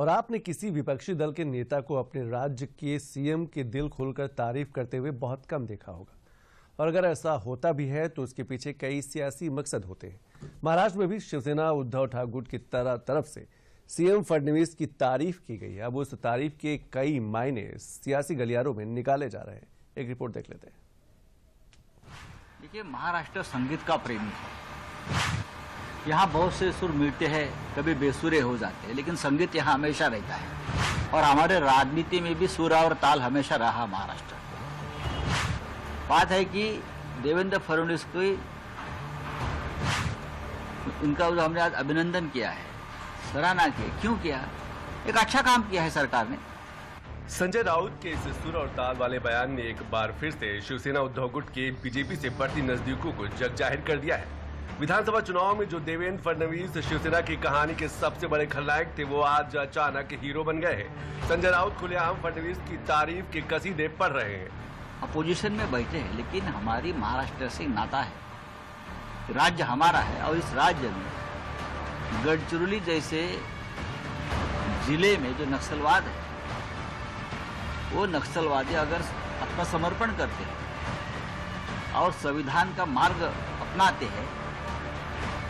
और आपने किसी विपक्षी दल के नेता को अपने राज्य के सीएम के दिल खोलकर तारीफ करते हुए बहुत कम देखा होगा। और अगर ऐसा होता भी है तो उसके पीछे कई सियासी मकसद होते हैं। महाराष्ट्र में भी शिवसेना उद्धव ठाकरे की तरफ से सीएम फडणवीस की तारीफ की गई। अब उस तारीफ के कई मायने सियासी गलियारों में निकाले जा रहे हैं। एक रिपोर्ट देख लेते हैं। देखिए, महाराष्ट्र संगीत का प्रेमी है। यहाँ बहुत से सुर मिलते हैं, कभी बेसुरे हो जाते हैं, लेकिन संगीत यहाँ हमेशा रहता है। और हमारे राजनीति में भी सुर और ताल हमेशा रहा महाराष्ट्र। बात है कि देवेंद्र फडणवीस को उनका जो हमने आज अभिनंदन किया है, सराहना की। क्यों किया? एक अच्छा काम किया है सरकार ने। संजय राउत के इस सुर और ताल वाले बयान ने एक बार फिर से शिवसेना उद्धव गुट के बीजेपी से बढ़ती नजदीकों को जग जाहिर कर दिया है। विधानसभा चुनाव में जो देवेंद्र फडणवीस शिवसेना की कहानी के सबसे बड़े खलनायक थे, वो आज अचानक हीरो बन गए हैं। संजय राउत खुलेआम फडणवीस की तारीफ के कसीदे पढ़ रहे हैं। अपोजिशन में बैठे हैं, लेकिन हमारी महाराष्ट्र से नाता है। राज्य हमारा है और इस राज्य में गढ़चिरौली जैसे जिले में जो नक्सलवाद है, वो नक्सलवादी अगर आत्मसमर्पण करते हैं और संविधान का मार्ग अपनाते हैं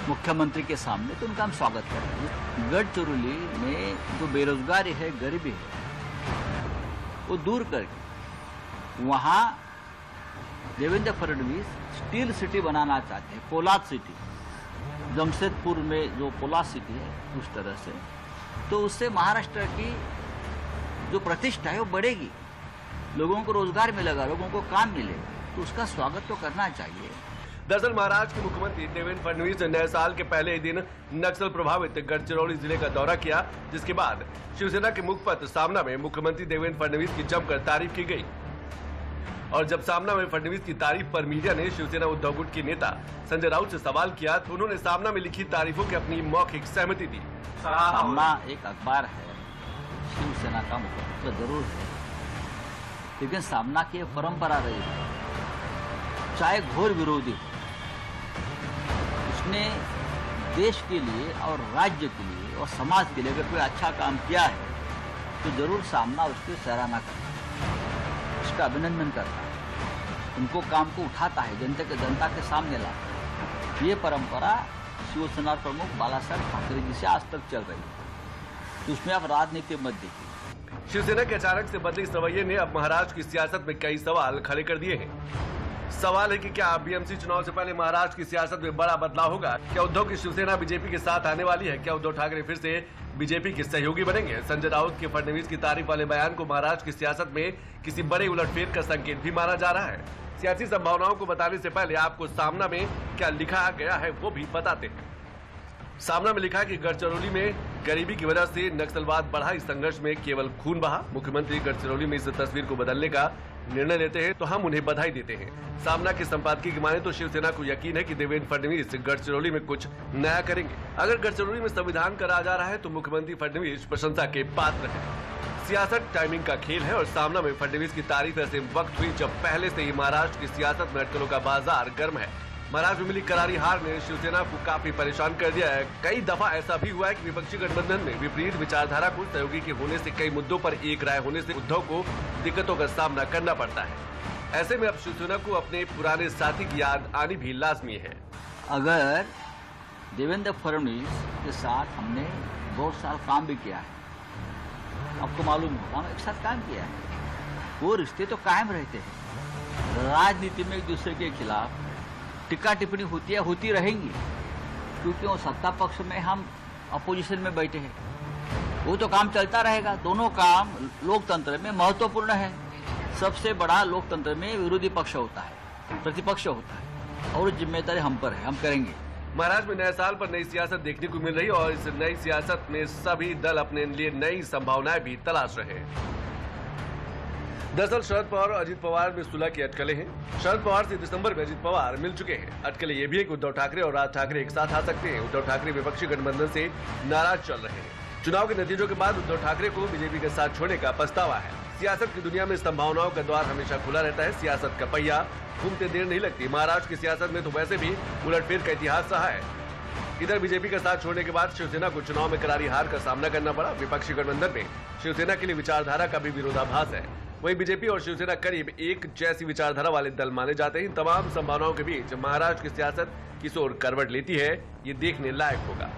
मुख्यमंत्री के सामने, तो उनका हम स्वागत करते हैं। गढ़चिरौली में जो बेरोजगारी है, गरीबी है, वो दूर करके वहाँ देवेंद्र फडणवीस स्टील सिटी बनाना चाहते हैं, पोलाद सिटी। जमशेदपुर में जो पोलाद सिटी है, उस तरह से, तो उससे महाराष्ट्र की जो प्रतिष्ठा है वो बढ़ेगी, लोगों को रोजगार मिलेगा, लोगों को काम मिलेगा, तो उसका स्वागत तो करना चाहिए। दरअसल महाराष्ट्र के मुख्यमंत्री देवेंद्र फडणवीस ने नए साल के पहले ही दिन नक्सल प्रभावित गढ़चिरौली जिले का दौरा किया, जिसके बाद शिवसेना के मुखपत्र सामना में मुख्यमंत्री देवेंद्र फडणवीस की जमकर तारीफ की गई। और जब सामना में फडणवीस की तारीफ पर मीडिया ने शिवसेना उद्धव गुट के नेता संजय राउत से सवाल किया, तो उन्होंने सामना में लिखी तारीफों की अपनी मौखिक सहमति दी। सामना एक अखबार है, शिवसेना का मुखपत्र जरूर है, लेकिन सामना की परंपरा रही है, चाहे घोर विरोधी हो, उसने देश के लिए और राज्य के लिए और समाज के लिए अगर कोई अच्छा काम किया है तो जरूर सामना उसकी सराहना करता है, उसका अभिनंदन करता है, उनको काम को उठाता है, जनता के सामने लाता है। ये परंपरा शिवसेना प्रमुख बालासाहेब ठाकरे जी से आज तक चल रही है, तो उसमें आप राजनीति मत देखिए। शिवसेना के अचानक से बदले इस रवैये ने अब महाराष्ट्र की सियासत में कई सवाल खड़े कर दिए हैं। सवाल है कि क्या बीएमसी चुनाव से पहले महाराष्ट्र की सियासत में बड़ा बदलाव होगा? क्या उद्धव की शिवसेना बीजेपी के साथ आने वाली है? क्या उद्धव ठाकरे फिर से बीजेपी के सहयोगी बनेंगे? संजय राउत के फडणवीस की तारीफ वाले बयान को महाराष्ट्र की सियासत में किसी बड़े उलटफेर का संकेत भी माना जा रहा है। सियासी संभावनाओं को बताने से पहले आपको सामना में क्या लिखा गया है वो भी बताते हैं। सामना में लिखा कि गढ़चिरौली में गरीबी की वजह से नक्सलवाद बढ़ा, इस संघर्ष में केवल खून बहा। मुख्यमंत्री गढ़चिरौली में इस तस्वीर को बदलने का निर्णय लेते हैं तो हम उन्हें बधाई देते हैं। सामना के संपादकीय की माने तो शिवसेना को यकीन है कि देवेंद्र फडणवीस गढ़चिरौली में कुछ नया करेंगे। अगर गढ़चिरौली में संविधान का राज आ रहा है तो मुख्यमंत्री फडणवीस प्रशंसा के पात्र हैं। सियासत टाइमिंग का खेल है और सामना में फडणवीस की तारीफ ऐसे वक्त हुई जब पहले से ही महाराष्ट्र की सियासत में अटकलों का बाजार गर्म है। महाराष्ट्र में मिली करारी हार ने शिवसेना को काफी परेशान कर दिया है। कई दफा ऐसा भी हुआ है कि विपक्षी गठबंधन में विपरीत विचारधारा को सहयोगी के होने से कई मुद्दों पर एक राय होने से उद्धव को दिक्कतों का सामना करना पड़ता है। ऐसे में अब शिवसेना को अपने पुराने साथी की याद आनी भी लाजमी है। अगर देवेंद्र फडणवीस के साथ हमने बहुत साल काम भी किया है, आपको मालूम होगा, हम एक साथ काम किया है, वो रिश्ते तो कायम रहते हैं। राजनीति में एक दूसरे के खिलाफ टिक्का टिप्पणी होती है, होती रहेंगी, क्योंकि वो सत्ता पक्ष में, हम अपोजिशन में बैठे हैं, वो तो काम चलता रहेगा। दोनों काम लोकतंत्र में महत्वपूर्ण है। सबसे बड़ा लोकतंत्र में विरोधी पक्ष होता है, प्रतिपक्ष होता है, और जिम्मेदारी हम पर है, हम करेंगे। महाराष्ट्र में नए साल पर नई सियासत देखने को मिल रही है और इस नई सियासत में सभी दल अपने लिए नई संभावनाएं भी तलाश रहे हैं। दरअसल शरद पवार और अजित पवार में सुलह की अटकलें हैं। शरद पवार से दिसंबर में अजित पवार मिल चुके हैं। अटकलें ये भी है कि उद्धव ठाकरे और राज ठाकरे एक साथ आ सकते हैं। उद्धव ठाकरे विपक्षी गठबंधन से नाराज चल रहे हैं। चुनाव के नतीजों के बाद उद्धव ठाकरे को बीजेपी के साथ छोड़ने का पछतावा है। सियासत की दुनिया में संभावनाओं का द्वार हमेशा खुला रहता है। सियासत का पहिया घूमते देर नहीं लगती। महाराष्ट्र की सियासत में तो वैसे भी उलटफेर का इतिहास रहा है। इधर बीजेपी का साथ छोड़ने के बाद शिवसेना को चुनाव में करारी हार का सामना करना पड़ा। विपक्षी गठबंधन में शिवसेना के लिए विचारधारा का भी विरोधाभास है। वहीं बीजेपी और शिवसेना करीब एक जैसी विचारधारा वाले दल माने जाते हैं। इन तमाम संभावनाओं के बीच महाराष्ट्र की सियासत किस ओर करवट लेती है, ये देखने लायक होगा।